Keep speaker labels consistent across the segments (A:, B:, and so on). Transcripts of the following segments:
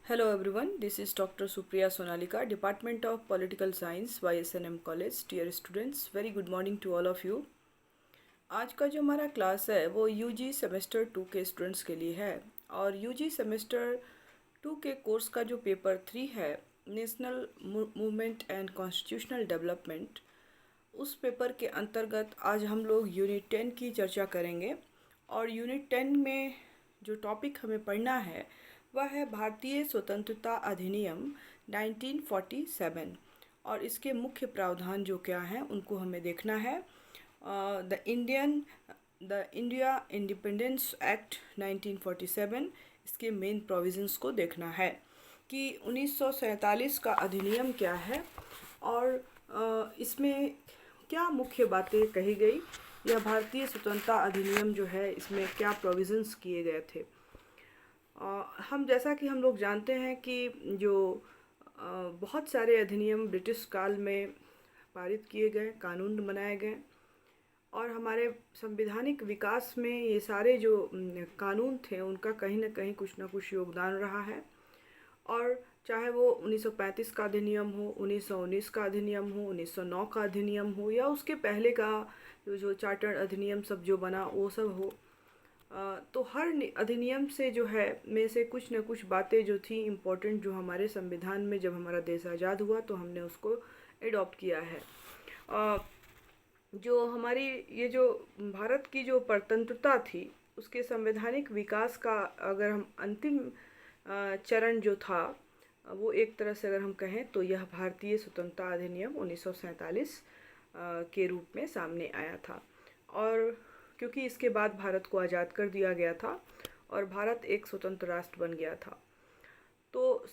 A: Hello everyone, this is Dr. Supriya Sonalika, Department of Political Science, YSNM College. Dear students, very good morning to all of you. आज का जो हमारा class है वो UG semester 2 के students के लिए है और यूजी सेमेस्टर 2 के कोर्स का जो पेपर 3 है, national movement and constitutional development, उस पेपर के अंतर्गत आज हम लोग यूनिट 10 की चर्चा करेंगे। और यूनिट 10 में जो टॉपिक हमें पढ़ना है वह है भारतीय स्वतंत्रता अधिनियम 1947 और इसके मुख्य प्रावधान जो क्या हैं उनको हमें देखना है। द इंडिया इंडिपेंडेंस एक्ट 1947, इसके मेन प्रोविजंस को देखना है कि 1947 का अधिनियम क्या है और इसमें क्या मुख्य बातें कही गई। यह भारतीय स्वतंत्रता अधिनियम जो है इसमें क्या प्रोविजंस किए गए थे। हम जैसा कि हम लोग जानते हैं कि जो बहुत सारे अधिनियम ब्रिटिश काल में पारित किए गए, कानून बनाए गए और हमारे संवैधानिक विकास में ये सारे जो कानून थे उनका कहीं ना कहीं कुछ ना कुछ योगदान रहा है। और चाहे वो 1935 का अधिनियम हो, 1919 का अधिनियम हो, 1909 का अधिनियम हो या उसके पहले का जो चार्टर अधिनियम सब जो बना वो सब हो, तो हर अधिनियम से जो है में से कुछ न कुछ बातें जो थी इम्पोर्टेंट, जो हमारे संविधान में जब हमारा देश आज़ाद हुआ तो हमने उसको एडॉप्ट किया है। जो हमारी ये जो भारत की जो परतंत्रता थी उसके संवैधानिक विकास का अगर हम अंतिम चरण जो था वो एक तरह से अगर हम कहें तो यह भारतीय स्वतंत्रता अधिनियम 1947 के रूप में सामने आया था। और क्योंकि इसके बाद भारत को आज़ाद कर दिया गया था और भारत एक स्वतंत्र राष्ट्र बन गया था, तो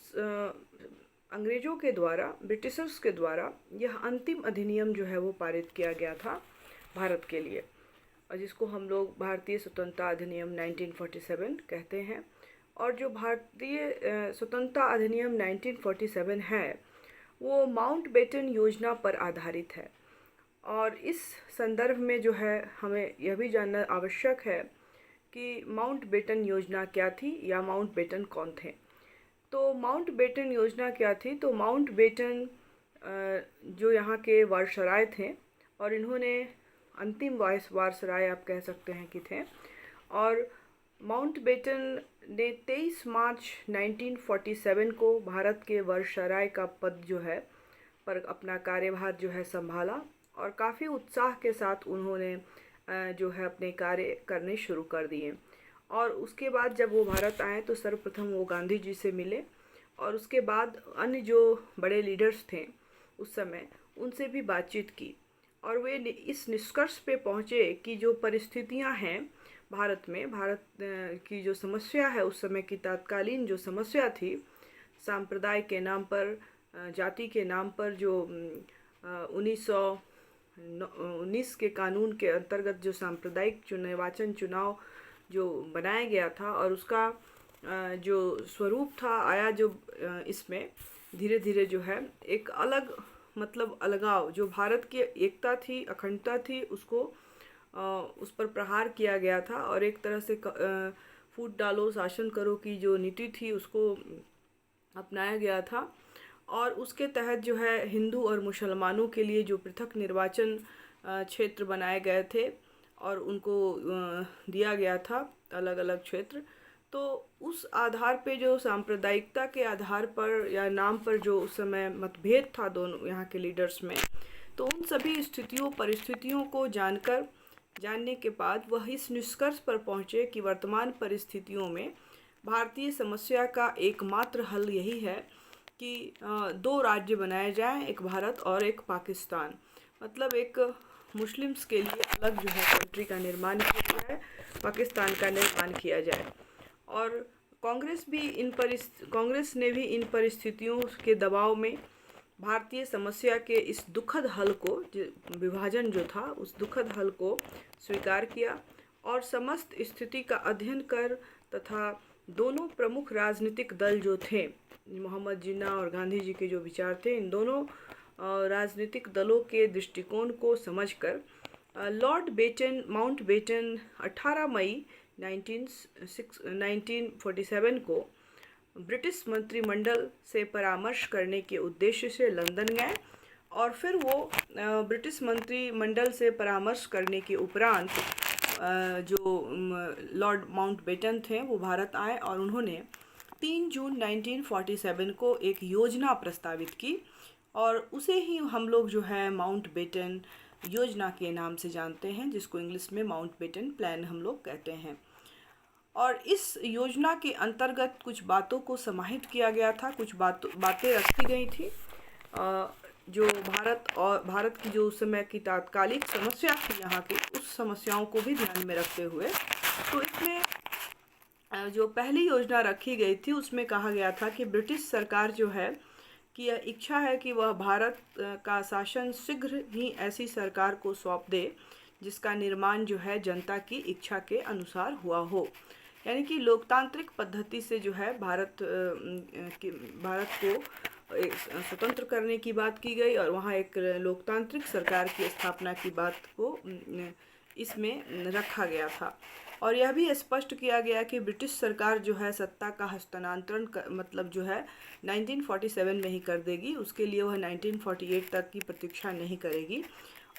A: अंग्रेज़ों के द्वारा, ब्रिटिशर्स के द्वारा यह अंतिम अधिनियम जो है वो पारित किया गया था भारत के लिए, और जिसको हम लोग भारतीय स्वतंत्रता अधिनियम 1947 कहते हैं। और जो भारतीय स्वतंत्रता अधिनियम 1947 है वो माउंटबेटन योजना पर आधारित है। और इस संदर्भ में जो है हमें यह भी जानना आवश्यक है कि माउंटबेटन योजना क्या थी या माउंटबेटन कौन थे। तो माउंटबेटन योजना क्या थी, तो माउंटबेटन जो यहाँ के वायसराय थे और इन्होंने अंतिम वायसराय आप कह सकते हैं कि थे। और माउंटबेटन ने 23 मार्च 1947 को भारत के वायसराय का पद जो है पर अपना कार्यभार जो है संभाला और काफ़ी उत्साह के साथ उन्होंने जो है अपने कार्य करने शुरू कर दिए। और उसके बाद जब वो भारत आए तो सर्वप्रथम वो गांधी जी से मिले और उसके बाद अन्य जो बड़े लीडर्स थे उस समय उनसे भी बातचीत की और वे इस निष्कर्ष पे पहुँचे कि जो परिस्थितियां हैं भारत में, भारत की जो समस्या है उस समय की तत्कालीन जो समस्या थी, सांप्रदाय के नाम पर, जाति के नाम पर जो 1919 के कानून के अंतर्गत जो सांप्रदायिक निर्वाचन चुनाव जो बनाया गया था और उसका जो स्वरूप था आया, जो इसमें धीरे धीरे जो है एक अलग मतलब अलगाव, जो भारत की एकता थी, अखंडता थी, उसको उस पर प्रहार किया गया था और एक तरह से फूट डालो शासन करो की जो नीति थी उसको अपनाया गया था। और उसके तहत जो है हिंदू और मुसलमानों के लिए जो पृथक निर्वाचन क्षेत्र बनाए गए थे और उनको दिया गया था अलग अलग क्षेत्र। तो उस आधार पे जो सांप्रदायिकता के आधार पर या नाम पर जो उस समय मतभेद था दोनों यहाँ के लीडर्स में, तो उन सभी स्थितियों परिस्थितियों को जानने के बाद वह इस निष्कर्ष पर पहुँचे कि वर्तमान परिस्थितियों में भारतीय समस्या का एकमात्र हल यही है कि दो राज्य बनाए जाएं, एक भारत और एक पाकिस्तान। मतलब एक मुस्लिम्स के लिए अलग जो है कंट्री का निर्माण किया जाए, पाकिस्तान का निर्माण किया जाए। और कांग्रेस ने भी इन परिस्थितियों के दबाव में भारतीय समस्या के इस दुखद हल को, विभाजन जो था उस दुखद हल को स्वीकार किया और समस्त स्थिति का अध्ययन कर तथा दोनों प्रमुख राजनीतिक दल जो थे, मोहम्मद जिन्ना और गांधी जी के जो विचार थे, इन दोनों राजनीतिक दलों के दृष्टिकोण को समझकर लॉर्ड माउंटबेटन 18 मई 1947 को ब्रिटिश मंत्रिमंडल से परामर्श करने के उद्देश्य से लंदन गए और फिर वो ब्रिटिश मंत्रिमंडल से परामर्श करने के उपरांत जो लॉर्ड माउंटबेटन थे वो भारत आए और उन्होंने 3 जून 1947 को एक योजना प्रस्तावित की और उसे ही हम लोग जो है माउंटबेटन योजना के नाम से जानते हैं, जिसको इंग्लिश में माउंटबेटन प्लान हम लोग कहते हैं। और इस योजना के अंतर्गत कुछ बातों को समाहित किया गया था, कुछ बातें रखी गई थी जो भारत की जो उस समय की तात्कालिक समस्या थी यहाँ की, उस समस्याओं को भी ध्यान में रखते हुए तो इसमें जो पहली योजना रखी गई थी उसमें कहा गया था कि ब्रिटिश सरकार जो है कि यह इच्छा है कि वह भारत का शासन शीघ्र ही ऐसी सरकार को सौंप दे जिसका निर्माण जो है जनता की इच्छा के अनुसार हुआ हो। यानी कि लोकतांत्रिक पद्धति से जो है भारत को एक स्वतंत्र करने की बात की गई और वहाँ एक लोकतांत्रिक सरकार की स्थापना की बात को इसमें रखा गया था। और यह भी स्पष्ट किया गया कि ब्रिटिश सरकार जो है सत्ता का हस्तांतरण मतलब जो है 1947 में ही कर देगी, उसके लिए वह 1948 तक की प्रतीक्षा नहीं करेगी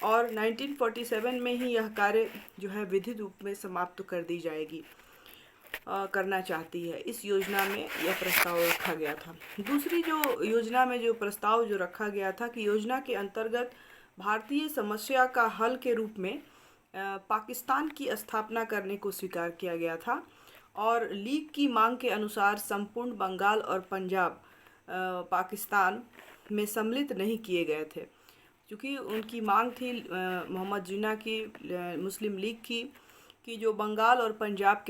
A: और 1947 में ही यह कार्य जो है विधिक रूप में समाप्त कर दी जाएगी करना चाहती है। इस योजना में यह प्रस्ताव रखा गया था। दूसरी जो योजना में जो प्रस्ताव जो रखा गया था कि योजना के अंतर्गत भारतीय समस्या का हल के रूप में पाकिस्तान की स्थापना करने को स्वीकार किया गया था और लीग की मांग के अनुसार संपूर्ण बंगाल और पंजाब पाकिस्तान में सम्मिलित नहीं किए गए थे, क्योंकि उनकी मांग थी मोहम्मद जिन्ना की मुस्लिम लीग की कि जो बंगाल और पंजाब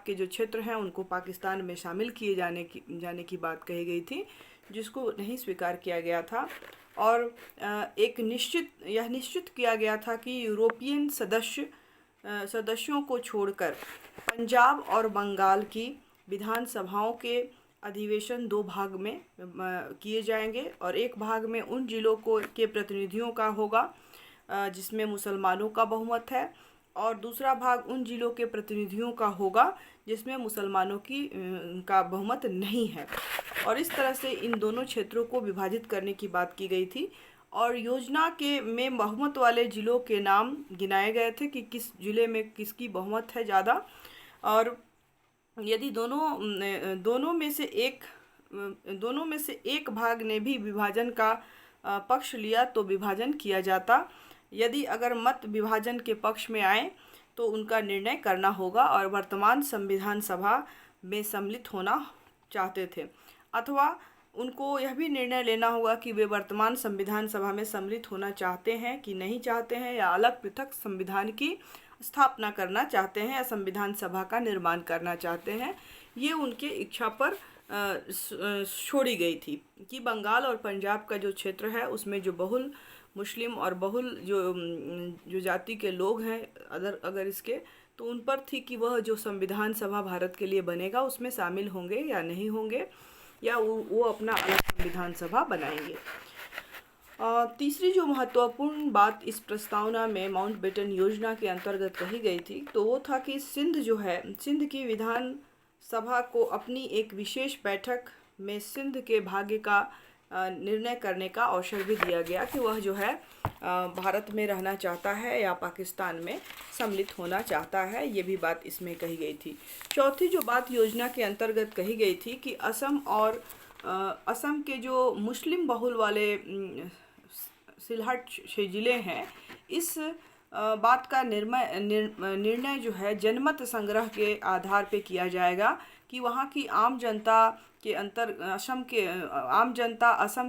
A: के जो क्षेत्र हैं उनको पाकिस्तान में शामिल किए जाने की बात कही गई थी, जिसको नहीं स्वीकार किया गया था। और यह निश्चित किया गया था कि यूरोपियन सदस्यों को छोड़कर पंजाब और बंगाल की विधानसभाओं के अधिवेशन 2 भाग में किए जाएंगे और एक भाग में उन जिलों के प्रतिनिधियों का होगा जिसमें मुसलमानों का बहुमत है और दूसरा भाग उन जिलों के प्रतिनिधियों का होगा जिसमें मुसलमानों का बहुमत नहीं है। और इस तरह से इन दोनों क्षेत्रों को विभाजित करने की बात की गई थी और योजना में बहुमत वाले ज़िलों के नाम गिनाए गए थे कि किस ज़िले में किसकी बहुमत है ज़्यादा, और यदि दोनों में से एक भाग ने भी विभाजन का पक्ष लिया तो विभाजन किया जाता। यदि अगर मत विभाजन के पक्ष में आए तो उनका निर्णय करना होगा और वर्तमान संविधान सभा में सम्मिलित होना चाहते थे, अथवा उनको यह भी निर्णय लेना होगा कि वे वर्तमान संविधान सभा में सम्मिलित होना चाहते हैं कि नहीं चाहते हैं, या अलग पृथक संविधान की स्थापना करना चाहते हैं या संविधान सभा का निर्माण करना चाहते हैं। ये उनके इच्छा पर छोड़ी गई थी कि बंगाल और पंजाब का जो क्षेत्र है उसमें जो बहुल मुस्लिम और बहुल जो जाति के लोग हैं अगर इसके, तो उन पर थी कि वह जो संविधान सभा भारत के लिए बनेगा उसमें शामिल होंगे या नहीं होंगे, या वो अपना अलग संविधान सभा बनाएंगे। तीसरी जो महत्वपूर्ण बात इस प्रस्तावना में माउंटबेटन योजना के अंतर्गत कही गई थी तो वो था कि सिंध की विधान सभा को अपनी एक विशेष बैठक में सिंध के भाग्य का निर्णय करने का अवसर भी दिया गया कि वह जो है भारत में रहना चाहता है या पाकिस्तान में सम्मिलित होना चाहता है। ये भी बात इसमें कही गई थी। चौथी जो बात योजना के अंतर्गत कही गई थी कि असम के जो मुस्लिम बहुल वाले सिलहट ज़िले हैं, इस बात का निर्णय जो है जनमत संग्रह के आधार पे किया जाएगा कि वहाँ की आम जनता असम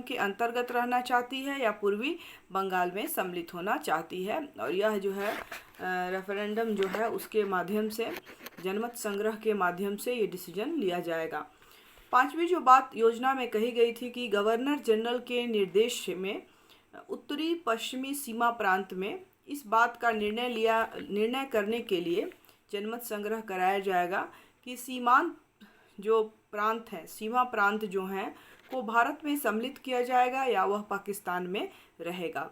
A: के अंतर्गत रहना चाहती है या पूर्वी बंगाल में सम्मिलित होना चाहती है। और यह जो है रेफरेंडम जो है उसके माध्यम से, जनमत संग्रह के माध्यम से ये डिसीजन लिया जाएगा। पांचवी जो बात योजना में कही गई थी कि गवर्नर जनरल के निर्देश में उत्तरी पश्चिमी सीमा प्रांत में इस बात का निर्णय करने के लिए जनमत संग्रह कराया जाएगा कि सीमांत जो प्रांत हैं, सीमा प्रांत जो हैं को भारत में सम्मिलित किया जाएगा या वह पाकिस्तान में रहेगा।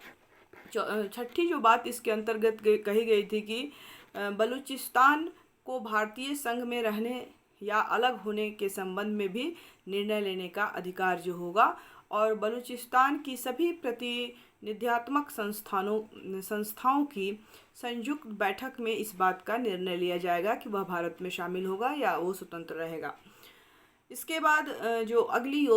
A: छठी जो बात इसके अंतर्गत कही गई थी कि बलूचिस्तान को भारतीय संघ में रहने या अलग होने के संबंध में भी निर्णय लेने का अधिकार जो होगा। और बलूचिस्तान की सभी प्रतिनिध्यात्मक संस्थाओं की संयुक्त बैठक में इस बात का निर्णय लिया जाएगा कि वह भारत में शामिल होगा या वो स्वतंत्र रहेगा। इसके बाद जो अगली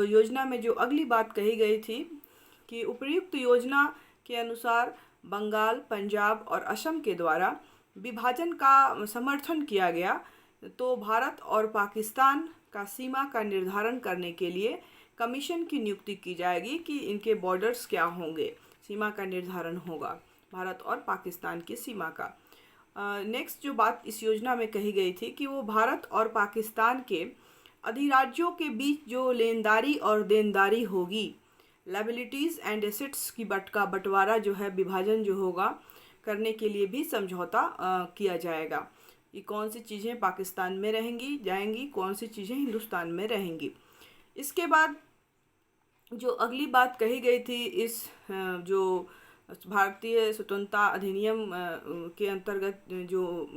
A: योजना में जो अगली बात कही गई थी कि उपर्युक्त योजना के अनुसार बंगाल, पंजाब और असम के द्वारा विभाजन का समर्थन किया गया, तो भारत और पाकिस्तान का सीमा का निर्धारण करने के लिए कमीशन की नियुक्ति की जाएगी कि इनके बॉर्डर्स क्या होंगे, सीमा का निर्धारण होगा भारत और पाकिस्तान की सीमा का। नेक्स्ट जो बात इस योजना में कही गई थी कि वो भारत और पाकिस्तान के अधिराज्यों के बीच जो लेनदारी और देनदारी होगी, लायबिलिटीज़ एंड एसेट्स की बंटवारा जो है, विभाजन जो होगा करने के लिए भी समझौता किया जाएगा। ये कौन सी चीज़ें पाकिस्तान में जाएंगी, कौन सी चीज़ें हिंदुस्तान में रहेंगी। इसके बाद जो अगली बात कही गई थी इस जो भारतीय स्वतंत्रता अधिनियम के अंतर्गत जो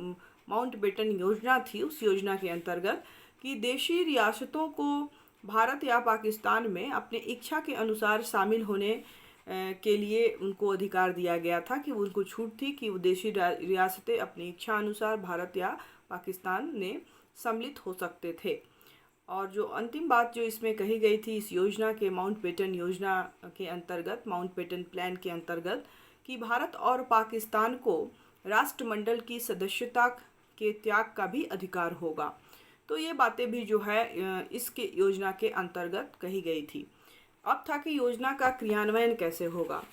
A: माउंटबेटन योजना थी, उस योजना के अंतर्गत कि देशी रियासतों को भारत या पाकिस्तान में अपने इच्छा के अनुसार शामिल होने के लिए उनको अधिकार दिया गया था, कि उनको छूट थी कि वो देशी रियासतें अपनी इच्छा अनुसार भारत या पाकिस्तान में सम्मिलित हो सकते थे। और जो अंतिम बात जो इसमें कही गई थी इस योजना के माउंटबेटन योजना के अंतर्गत, माउंटबेटन प्लान के अंतर्गत, कि भारत और पाकिस्तान को राष्ट्रमंडल की सदस्यता के त्याग का भी अधिकार होगा। तो ये बातें भी जो है इसके योजना के अंतर्गत कही गई थी। अब था कि योजना का क्रियान्वयन कैसे होगा।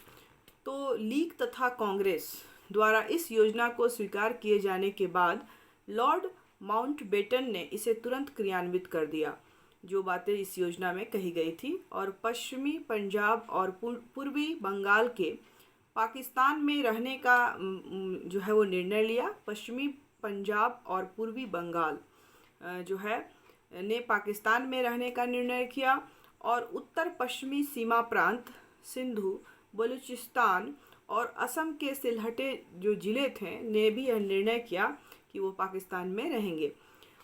A: तो लीग तथा कांग्रेस द्वारा इस योजना को स्वीकार किए जाने के बाद लॉर्ड माउंटबेटन ने इसे तुरंत क्रियान्वित कर दिया, जो बातें इस योजना में कही गई थी, और पश्चिमी पंजाब और पूर्वी बंगाल के पाकिस्तान में रहने का जो है वो निर्णय लिया। पश्चिमी पंजाब और पूर्वी बंगाल जो है ने पाकिस्तान में रहने का निर्णय किया, और उत्तर पश्चिमी सीमा प्रांत सिंधु, बलूचिस्तान और असम के सिलहटे जो ज़िले थे ने भी यह निर्णय किया कि वो पाकिस्तान में रहेंगे।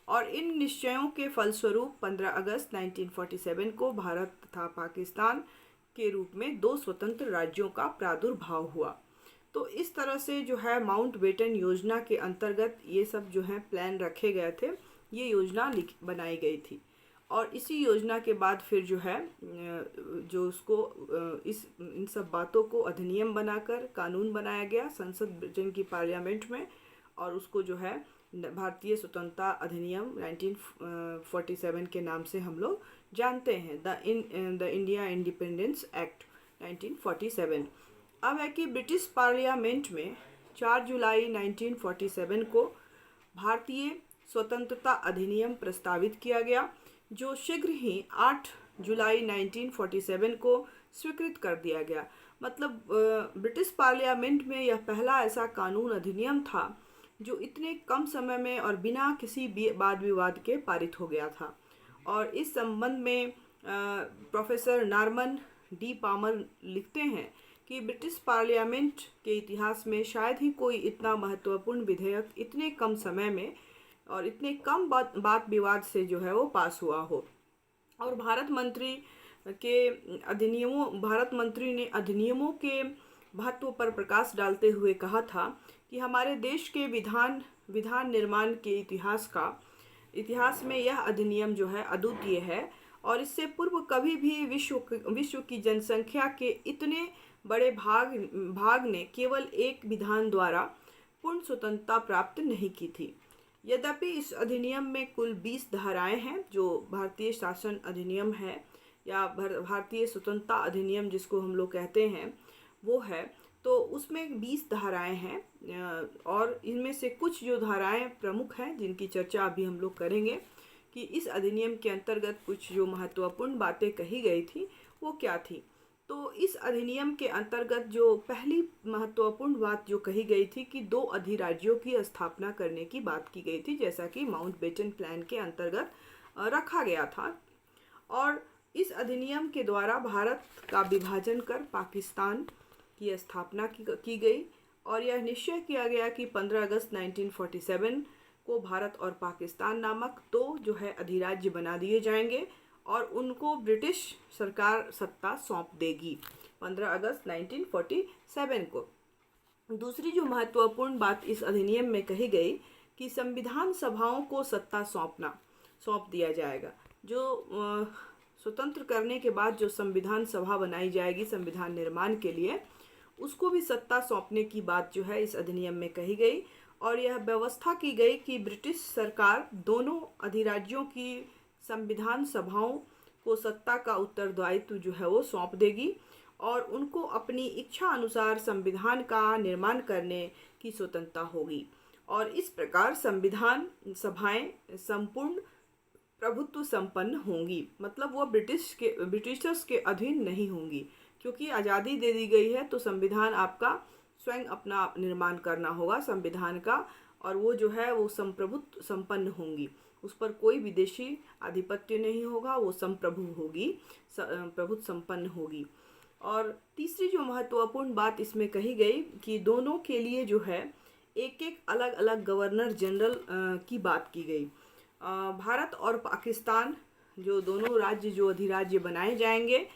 A: और इन निश्चयों के फलस्वरूप 15 अगस्त 1947 को भारत तथा पाकिस्तान के रूप में दो स्वतंत्र राज्यों का प्रादुर्भाव हुआ। तो इस तरह से जो है माउंटबेटन योजना के अंतर्गत ये सब जो है प्लान रखे गए थे, ये योजना बनाई गई थी। और इसी योजना के बाद फिर जो है जो उसको इन सब बातों को अधिनियम बनाकर कानून बनाया गया संसद ब्रिटेन की पार्लियामेंट में, और उसको जो है भारतीय स्वतंत्रता अधिनियम 1947 के नाम से हम लोग जानते हैं, द इंडिया इंडिपेंडेंस एक्ट 1947। अब है कि ब्रिटिश पार्लियामेंट में 4 जुलाई 1947 को भारतीय स्वतंत्रता अधिनियम प्रस्तावित किया गया, जो शीघ्र ही 8 जुलाई 1947 को स्वीकृत कर दिया गया। मतलब ब्रिटिश पार्लियामेंट में यह पहला ऐसा कानून अधिनियम था जो इतने कम समय में और बिना किसी वाद विवाद के पारित हो गया था। और इस संबंध में प्रोफेसर नॉर्मन डी पामर लिखते हैं कि ब्रिटिश पार्लियामेंट के इतिहास में शायद ही कोई इतना महत्वपूर्ण विधेयक इतने कम समय में और इतने कम बात विवाद से जो है वो पास हुआ हो। और भारत मंत्री ने अधिनियमों के महत्व पर प्रकाश डालते हुए कहा था कि हमारे देश के विधान निर्माण के इतिहास में यह अधिनियम जो है अद्वितीय है, और इससे पूर्व कभी भी विश्व की जनसंख्या के इतने बड़े भाग ने केवल एक विधान द्वारा पूर्ण स्वतंत्रता प्राप्त नहीं की थी। यद्यपि इस अधिनियम में कुल 20 धाराएं हैं, जो भारतीय शासन अधिनियम है या भारतीय स्वतंत्रता अधिनियम जिसको हम लोग कहते हैं वो है, तो उसमें 20 धाराएं हैं, और इनमें से कुछ जो धाराएं प्रमुख हैं जिनकी चर्चा अभी हम लोग करेंगे कि इस अधिनियम के अंतर्गत कुछ जो महत्वपूर्ण बातें कही गई थी वो क्या थी। तो इस अधिनियम के अंतर्गत जो पहली महत्वपूर्ण बात जो कही गई थी कि 2 अधिराज्यों की स्थापना करने की बात की गई थी, जैसा कि माउंटबेटन प्लान के अंतर्गत रखा गया था। और इस अधिनियम के द्वारा भारत का विभाजन कर पाकिस्तान की स्थापना की गई, और यह निश्चय किया गया कि 15 अगस्त 1947 को भारत और पाकिस्तान नामक दो जो है अधिराज्य बना दिए जाएंगे और उनको ब्रिटिश सरकार सत्ता सौंप देगी 15 अगस्त 1947 को। दूसरी जो महत्वपूर्ण बात इस अधिनियम में कही गई कि संविधान सभाओं को सत्ता सौंप दिया जाएगा। जो स्वतंत्र करने के बाद जो संविधान सभा बनाई जाएगी संविधान निर्माण के लिए, उसको भी सत्ता सौंपने की बात जो है इस अधिनियम में कही गई और यह व्यवस्था की गई कि ब्रिटिश सरकार दोनों अधिराज्यों की संविधान सभाओं को सत्ता का उत्तरदायित्व जो है वो सौंप देगी और उनको अपनी इच्छा अनुसार संविधान का निर्माण करने की स्वतंत्रता होगी और इस प्रकार संविधान सभाएं संपूर्ण प्रभुत्व संपन्न होंगी। मतलब वो ब्रिटिशर्स के अधीन नहीं होंगी, क्योंकि आज़ादी दे दी गई है तो संविधान आपका स्वयं अपना निर्माण करना होगा संविधान का, और वो जो है वो संप्रभुत्व संपन्न होंगी, उस पर कोई विदेशी आधिपत्य नहीं होगा, वो संप्रभु होगी, प्रभुत्व संपन्न होगी। और तीसरी जो महत्वपूर्ण बात इसमें कही गई कि दोनों के लिए जो है एक एक अलग अलग गवर्नर जनरल की बात की गई। भारत और पाकिस्तान जो दोनों राज्य जो अधिराज्य बनाए जाएंगे,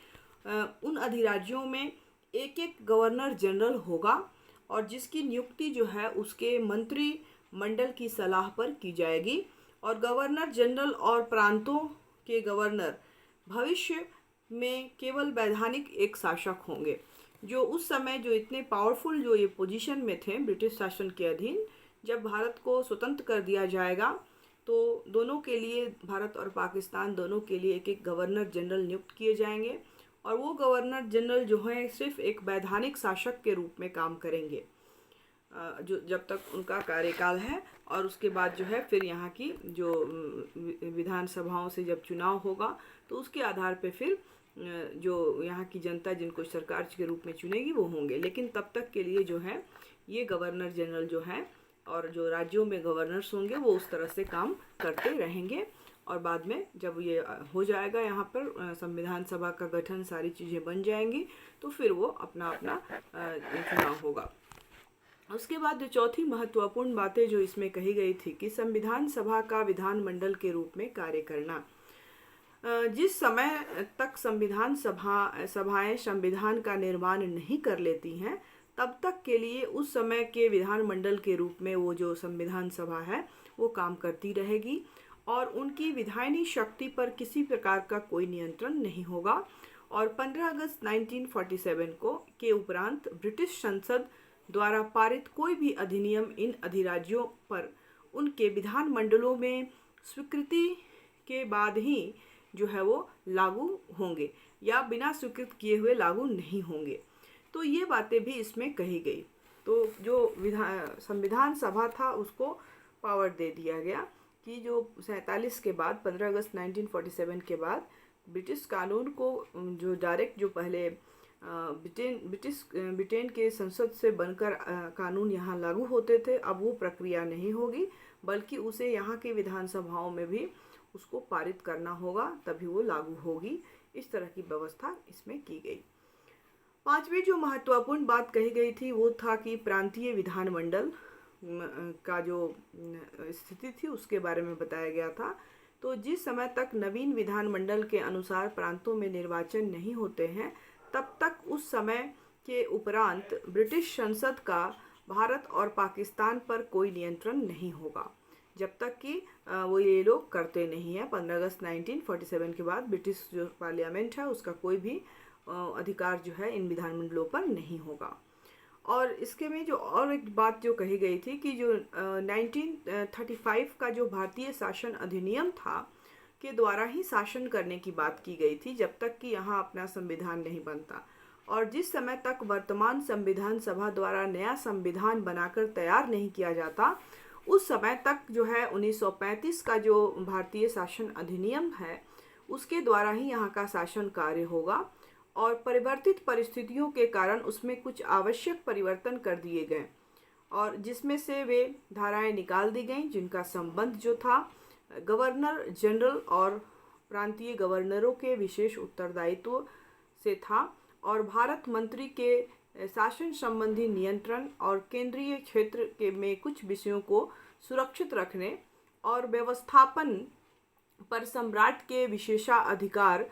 A: उन अधिराज्यों में एक एक गवर्नर जनरल होगा और जिसकी नियुक्ति जो है उसके मंत्री मंडल की सलाह पर की जाएगी और गवर्नर जनरल और प्रांतों के गवर्नर भविष्य में केवल वैधानिक एक शासक होंगे। जो उस समय जो इतने पावरफुल जो ये पोजीशन में थे ब्रिटिश शासन के अधीन, जब भारत को स्वतंत्र कर दिया जाएगा तो दोनों के लिए, भारत और पाकिस्तान दोनों के लिए एक एक गवर्नर जनरल नियुक्त किए जाएंगे और वो गवर्नर जनरल जो है सिर्फ एक वैधानिक शासक के रूप में काम करेंगे जो जब तक उनका कार्यकाल है, और उसके बाद जो है फिर यहाँ की जो विधानसभाओं से जब चुनाव होगा तो उसके आधार पे फिर जो यहाँ की जनता जिनको सरकार के रूप में चुनेगी वो होंगे। लेकिन तब तक के लिए जो है ये गवर्नर जनरल जो है और जो राज्यों में गवर्नर्स होंगे वो उस तरह से काम करते रहेंगे और बाद में जब ये हो जाएगा यहाँ पर संविधान सभा का गठन, सारी चीज़ें बन जाएंगी तो फिर वो अपना अपना चुनाव होगा। उसके बाद जो चौथी महत्वपूर्ण बातें जो इसमें कही गई थी कि संविधान सभा का विधानमंडल के रूप में कार्य करना। जिस समय तक संविधान सभाएं संविधान का निर्माण नहीं कर लेती हैं तब तक के लिए उस समय के विधानमंडल के रूप में वो जो संविधान सभा है वो काम करती रहेगी और उनकी विधायनी शक्ति पर किसी प्रकार का कोई नियंत्रण नहीं होगा। और 15 अगस्त 1947 को के उपरांत ब्रिटिश संसद द्वारा पारित कोई भी अधिनियम इन अधिराज्यों पर उनके विधानमंडलों में स्वीकृति के बाद ही जो है वो लागू होंगे या बिना स्वीकृत किए हुए लागू नहीं होंगे। तो ये बातें भी इसमें कही गई। तो जो संविधान सभा था उसको पावर दे दिया गया कि जो 47 के बाद 15 अगस्त 1947 के बाद ब्रिटिश कानून को जो डायरेक्ट जो पहले ब्रिटेन के संसद से बनकर कानून यहाँ लागू होते थे, अब वो प्रक्रिया नहीं होगी बल्कि उसे यहाँ के विधानसभाओं में भी उसको पारित करना होगा तभी वो लागू होगी। इस तरह की व्यवस्था इसमें की गई। पांचवी जो महत्वपूर्ण बात कही गई थी वो था कि प्रांतीय विधानमंडल का जो स्थिति थी उसके बारे में बताया गया था। तो जिस समय तक नवीन विधानमंडल के अनुसार प्रांतों में निर्वाचन नहीं होते हैं तब तक उस समय के उपरांत ब्रिटिश संसद का भारत और पाकिस्तान पर कोई नियंत्रण नहीं होगा जब तक कि वो ये लोग करते नहीं हैं। 15 अगस्त 1947 के बाद ब्रिटिश जो पार्लियामेंट है उसका कोई भी अधिकार जो है इन विधानमंडलों पर नहीं होगा। और इसके में जो और एक बात जो कही गई थी कि जो 1935 का जो भारतीय शासन अधिनियम था के द्वारा ही शासन करने की बात की गई थी जब तक कि यहाँ अपना संविधान नहीं बनता। और जिस समय तक वर्तमान संविधान सभा द्वारा नया संविधान बनाकर तैयार नहीं किया जाता उस समय तक जो है 1935 का जो भारतीय शासन अधिनियम है उसके द्वारा ही यहाँ का शासन कार्य होगा और परिवर्तित परिस्थितियों के कारण उसमें कुछ आवश्यक परिवर्तन कर दिए गए और जिसमें से वे धाराएं निकाल दी गईं जिनका संबंध जो था गवर्नर जनरल और प्रांतीय गवर्नरों के विशेष उत्तरदायित्व से था और भारत मंत्री के शासन संबंधी नियंत्रण और केंद्रीय क्षेत्र के में कुछ विषयों को सुरक्षित रखने और व्यवस्थापन पर सम्राट के विशेषाधिकार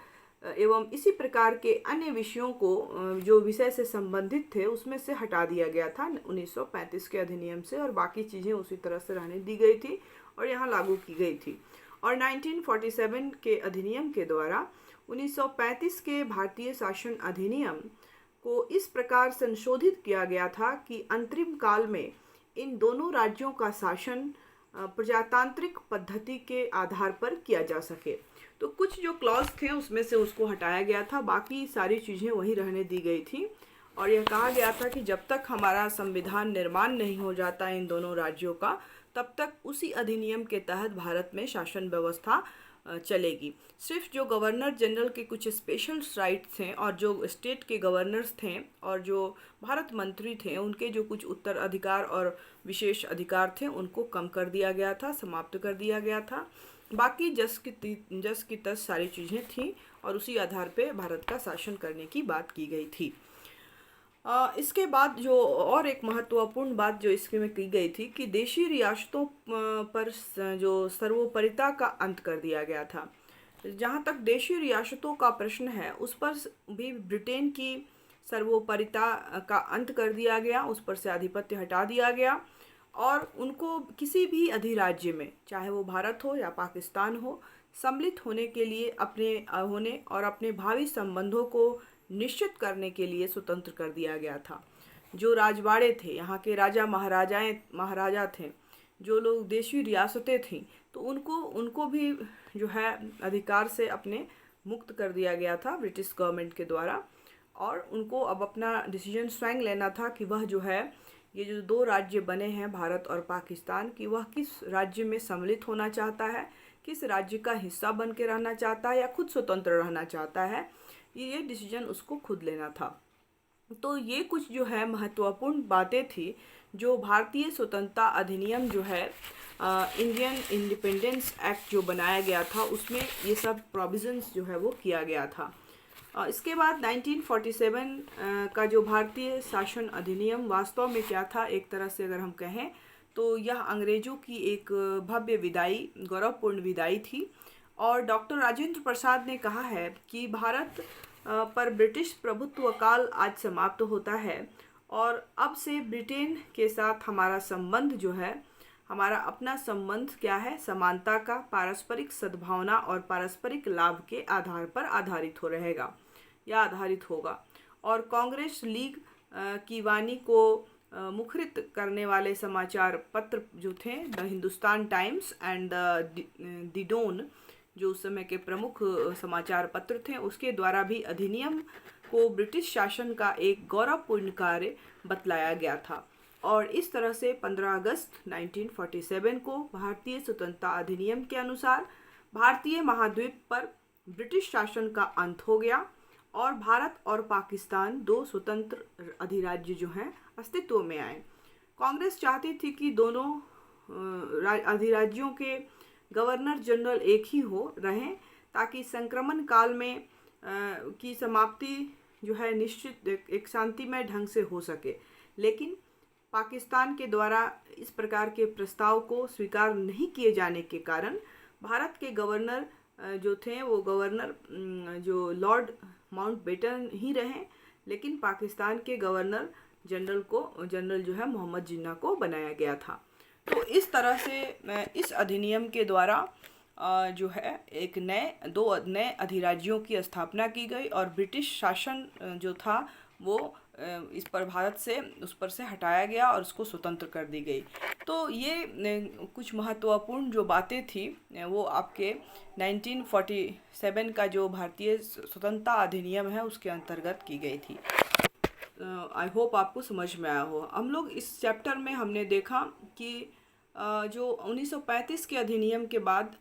A: एवं इसी प्रकार के अन्य विषयों को जो विषय से संबंधित थे उसमें से हटा दिया गया था 1935 के अधिनियम से, और बाकी चीज़ें उसी तरह से रहने दी गई थी और यहाँ लागू की गई थी। और 1947 के अधिनियम के द्वारा 1935 के भारतीय शासन अधिनियम को इस प्रकार संशोधित किया गया था कि अंतरिम काल में इन दोनों राज्यों का शासन प्रजातांत्रिक पद्धति के आधार पर किया जा सके। तो कुछ जो क्लॉज थे उसमें से उसको हटाया गया था, बाकी सारी चीज़ें वहीं रहने दी गई थी। और यह कहा गया था कि जब तक हमारा संविधान निर्माण नहीं हो जाता इन दोनों राज्यों का, तब तक उसी अधिनियम के तहत भारत में शासन व्यवस्था चलेगी। सिर्फ जो गवर्नर जनरल के कुछ स्पेशल राइट्स थे और जो स्टेट के गवर्नर्स थे और जो भारत मंत्री थे उनके जो कुछ उत्तराधिकार और विशेष अधिकार थे उनको कम कर दिया गया था, समाप्त कर दिया गया था। बाकी जस की तस सारी चीज़ें थी और उसी आधार पे भारत का शासन करने की बात की गई थी। इसके बाद जो और एक महत्वपूर्ण बात जो इसमें की गई थी कि देशी रियासतों पर जो सर्वोपरिता का अंत कर दिया गया था। जहाँ तक देशी रियासतों का प्रश्न है उस पर भी ब्रिटेन की सर्वोपरिता का अंत कर दिया गया, उस पर से आधिपत्य हटा दिया गया और उनको किसी भी अधिराज्य में, चाहे वो भारत हो या पाकिस्तान हो, सम्मिलित होने के लिए अपने भावी संबंधों को निश्चित करने के लिए स्वतंत्र कर दिया गया था। जो राजवाड़े थे, यहाँ के महाराजा थे, जो लोग देशी रियासतें थीं, तो उनको भी जो है अधिकार से अपने मुक्त कर दिया गया था ब्रिटिश गवर्नमेंट के द्वारा। और उनको अब अपना डिसीजन स्वयं लेना था कि वह जो है ये जो दो राज्य बने हैं भारत और पाकिस्तान की, वह किस राज्य में सम्मिलित होना चाहता है, किस राज्य का हिस्सा बन के रहना चाहता है या खुद स्वतंत्र रहना चाहता है, ये डिसीजन उसको खुद लेना था। तो ये कुछ जो है महत्वपूर्ण बातें थी जो भारतीय स्वतंत्रता अधिनियम जो है इंडियन इंडिपेंडेंस एक्ट जो बनाया गया था उसमें ये सब प्रोविजंस जो है वो किया गया था। इसके बाद 1947 का जो भारतीय शासन अधिनियम वास्तव में क्या था, एक तरह से अगर हम कहें तो यह अंग्रेज़ों की एक भव्य विदाई, गौरवपूर्ण विदाई थी। और डॉक्टर राजेंद्र प्रसाद ने कहा है कि भारत पर ब्रिटिश प्रभुत्व काल आज समाप्त होता है और अब से ब्रिटेन के साथ हमारा संबंध जो है, हमारा अपना संबंध क्या है, समानता का, पारस्परिक सद्भावना और पारस्परिक लाभ के आधार पर आधारित आधारित होगा। और कांग्रेस लीग की वाणी को मुखरित करने वाले समाचार पत्र जो थे, the Hindustan Times and the Dawn, जो उस समय के प्रमुख समाचार पत्र थे, उसके द्वारा भी अधिनियम को ब्रिटिश शासन का एक गौरवपूर्ण कार्य बतलाया गया था। और इस तरह से 15 अगस्त 1947 को भारतीय स्वतंत्रता अधिनियम के अनुसार भारतीय महाद्वीप पर ब्रिटिश शासन का अंत हो गया और भारत और पाकिस्तान दो स्वतंत्र अधिराज्य जो हैं अस्तित्व में आए। कांग्रेस चाहती थी कि दोनों अधिराज्यों के गवर्नर जनरल एक ही रहें ताकि संक्रमण काल में की समाप्ति जो है निश्चित एक शांतिमय ढंग से हो सके। लेकिन पाकिस्तान के द्वारा इस प्रकार के प्रस्ताव को स्वीकार नहीं किए जाने के कारण भारत के गवर्नर जो थे वो गवर्नर जो लॉर्ड माउंटबेटन ही रहे, लेकिन पाकिस्तान के गवर्नर जनरल जो है मोहम्मद जिन्ना को बनाया गया था। तो इस तरह से इस अधिनियम के द्वारा जो है दो नए अधिराज्यों की स्थापना की गई और ब्रिटिश शासन जो था वो उस पर से हटाया गया और उसको स्वतंत्र कर दी गई। तो ये कुछ महत्वपूर्ण जो बातें थी वो आपके 1947 का जो भारतीय स्वतंत्रता अधिनियम है उसके अंतर्गत की गई थी। आई होप आपको समझ में आया हो। हम लोग इस चैप्टर में हमने देखा कि जो 1935 के अधिनियम के बाद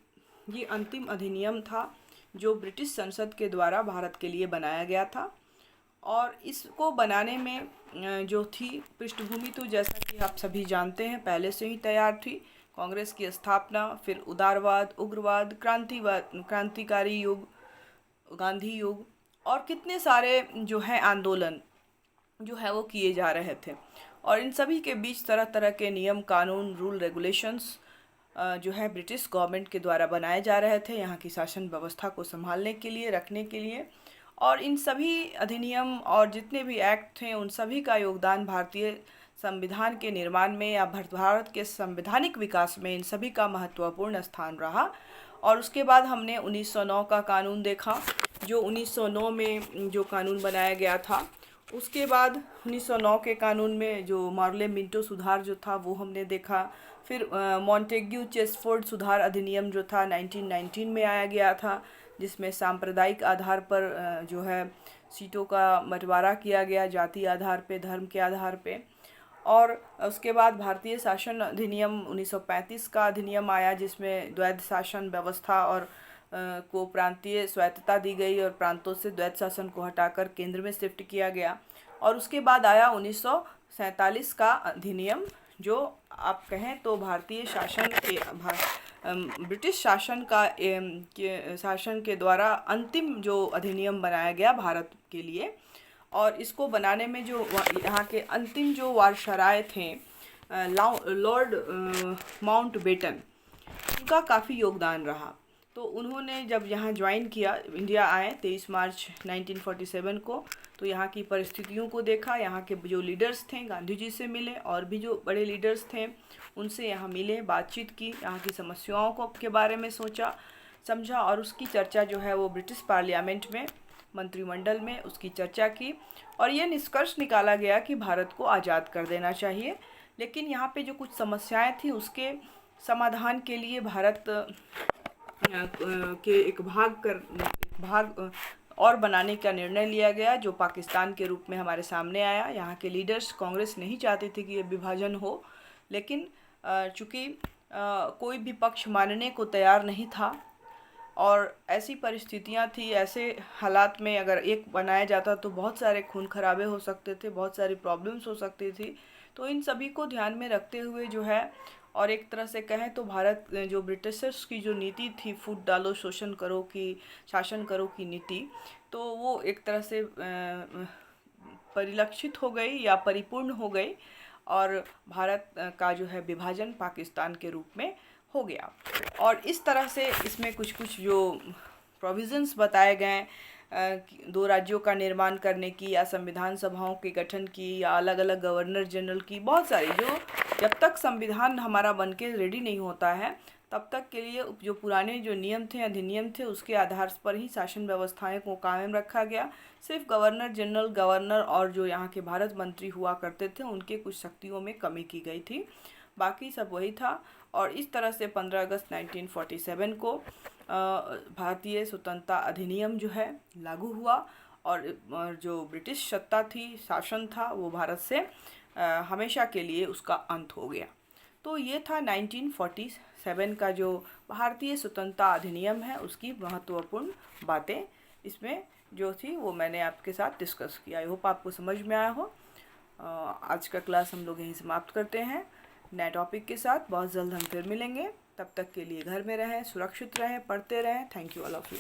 A: ये अंतिम अधिनियम था जो ब्रिटिश संसद के द्वारा भारत के लिए बनाया गया था। और इसको बनाने में जो थी पृष्ठभूमि, तो जैसा कि आप सभी जानते हैं पहले से ही तैयार थी। कांग्रेस की स्थापना, फिर उदारवाद, उग्रवाद, क्रांतिकारी युग, गांधी युग और कितने सारे जो है आंदोलन जो है वो किए जा रहे थे। और इन सभी के बीच तरह तरह के नियम कानून रूल रेगुलेशंस जो है ब्रिटिश गवर्नमेंट के द्वारा बनाए जा रहे थे यहाँ की शासन व्यवस्था को संभालने के लिए, रखने के लिए। और इन सभी अधिनियम और जितने भी एक्ट थे उन सभी का योगदान भारतीय संविधान के निर्माण में या भारत के संवैधानिक विकास में इन सभी का महत्वपूर्ण स्थान रहा। और उसके बाद हमने 1909 का कानून देखा, जो 1909 में जो कानून बनाया गया था। उसके बाद 1909 के कानून में जो मार्ले मिंटो सुधार जो था वो हमने देखा। फिर मॉन्टेग्यू चेस्टफोर्ड सुधार अधिनियम जो था 1919 में आया गया था, जिसमें सांप्रदायिक आधार पर जो है सीटों का बंटवारा किया गया, जाति आधार पे, धर्म के आधार पे। और उसके बाद भारतीय शासन अधिनियम 1935 का अधिनियम आया, जिसमें द्वैध शासन व्यवस्था और को प्रांतीय स्वायत्तता दी गई और प्रांतों से द्वैध शासन को हटाकर केंद्र में शिफ्ट किया गया। और उसके बाद आया 1947 का अधिनियम, जो आप कहें तो भारतीय शासन के ब्रिटिश शासन शासन के द्वारा अंतिम जो अधिनियम बनाया गया भारत के लिए। और इसको बनाने में जो यहाँ के अंतिम जो वायसराय थे लॉर्ड माउंटबेटन, उनका काफ़ी योगदान रहा। तो उन्होंने जब यहाँ ज्वाइन किया, इंडिया आए 23 मार्च 1947 को, तो यहाँ की परिस्थितियों को देखा, यहाँ के जो लीडर्स थे गांधी जी से मिले, और भी जो बड़े लीडर्स थे उनसे यहाँ मिले, बातचीत की, यहाँ की समस्याओं को के बारे में सोचा समझा। और उसकी चर्चा जो है वो ब्रिटिश पार्लियामेंट में, मंत्रिमंडल में उसकी चर्चा की। और ये निष्कर्ष निकाला गया कि भारत को आज़ाद कर देना चाहिए। लेकिन यहाँ पे जो कुछ समस्याएं थी उसके समाधान के लिए भारत के एक भाग और बनाने का निर्णय लिया गया, जो पाकिस्तान के रूप में हमारे सामने आया। यहाँ के लीडर्स, कांग्रेस नहीं चाहती थी कि ये विभाजन हो, लेकिन चूँकि कोई भी पक्ष मानने को तैयार नहीं था और ऐसी परिस्थितियाँ थी, ऐसे हालात में अगर एक बनाया जाता तो बहुत सारे खून खराबे हो सकते थे, बहुत सारी प्रॉब्लम्स हो सकती थी। तो इन सभी को ध्यान में रखते हुए जो है, और एक तरह से कहें तो भारत जो ब्रिटिशर्स की जो नीति थी, फूट डालो शोषण करो की शासन करो की नीति, तो वो एक तरह से परिलक्षित हो गई या परिपूर्ण हो गई, और भारत का जो है विभाजन पाकिस्तान के रूप में हो गया। और इस तरह से इसमें कुछ कुछ जो प्रोविज़न्स बताए गए, दो राज्यों का निर्माण करने की, या संविधान सभाओं के गठन की, या अलग अलग गवर्नर जनरल की, बहुत सारी, जो जब तक संविधान हमारा बनके रेडी नहीं होता है तब तक के लिए जो पुराने जो नियम थे, अधिनियम थे, उसके आधार पर ही शासन व्यवस्थाएं को कायम रखा गया। सिर्फ गवर्नर जनरल, गवर्नर और जो यहाँ के भारत मंत्री हुआ करते थे, उनके कुछ शक्तियों में कमी की गई थी, बाकी सब वही था। और इस तरह से 15 अगस्त 1947 को भारतीय स्वतंत्रता अधिनियम जो है लागू हुआ, और जो ब्रिटिश सत्ता थी, शासन था, वो भारत से हमेशा के लिए उसका अंत हो गया। तो ये था 1947 का जो भारतीय स्वतंत्रता अधिनियम है, उसकी महत्वपूर्ण बातें इसमें जो थी वो मैंने आपके साथ डिस्कस किया। आई होप आपको समझ में आया हो। आज का क्लास हम लोग यहीं समाप्त करते हैं नए टॉपिक के साथ। बहुत जल्द हम फिर मिलेंगे, तब तक के लिए घर में रहें, सुरक्षित रहें, पढ़ते रहें। Thank you all of you.